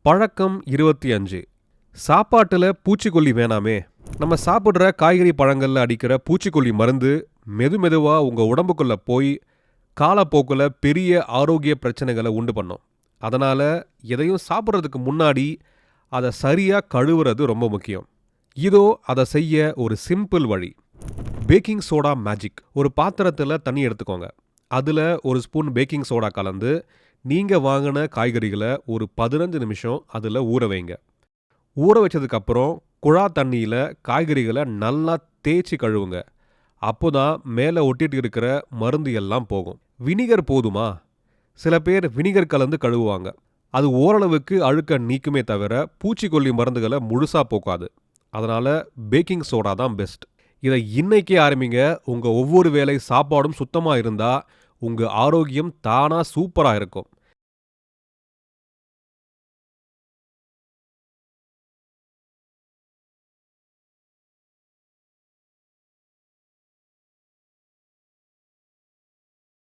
பழக்கம் 25. சாப்பாட்டில் பூச்சிக்கொல்லி வேணாமே. நம்ம சாப்பிட்ற காய்கறி பழங்களில் அடிக்கிற பூச்சிக்கொல்லி மருந்து மெதுவாக உங்கள் உடம்புக்குள்ளே போய் காலப்போக்கில் பெரிய ஆரோக்கிய பிரச்சனைகளை உண்டு பண்ணும். அதனால் எதையும் சாப்பிட்றதுக்கு முன்னாடி அதை சரியாக கழுவுறது ரொம்ப முக்கியம். இதோ அதை செய்ய ஒரு சிம்பிள் வழி. Baking soda magic. ஒரு பாத்திரத்தில் தண்ணி எடுத்துக்கோங்க. அதில் ஒரு ஸ்பூன் பேக்கிங் சோடா கலந்து நீங்கள் வாங்கின காய்கறிகளை ஒரு 15 நிமிஷம் அதில் ஊற வைங்க. ஊற வச்சதுக்கப்புறம் குழா தண்ணியில் காய்கறிகளை நல்லா தேய்ச்சி கழுவுங்க. அப்போ தான் மேலே ஒட்டிட்டு இருக்கிற மருந்து எல்லாம் போகும். வினிகர் போதுமா? சில பேர் வினிகர் கலந்து கழுவுவாங்க. அது ஓரளவுக்கு அழுக்க நீக்குமே தவிர பூச்சிக்கொல்லி மருந்துகளை முழுசாக போக்காது. அதனால் பேக்கிங் சோடா தான் பெஸ்ட். இதை இன்னைக்கே ஆரம்பிங்க. உங்கள் ஒவ்வொரு வேளை சாப்பாடும் சுத்தமாக இருந்தால் உங்கள் ஆரோக்கியம் தானாக சூப்பராக இருக்கும்.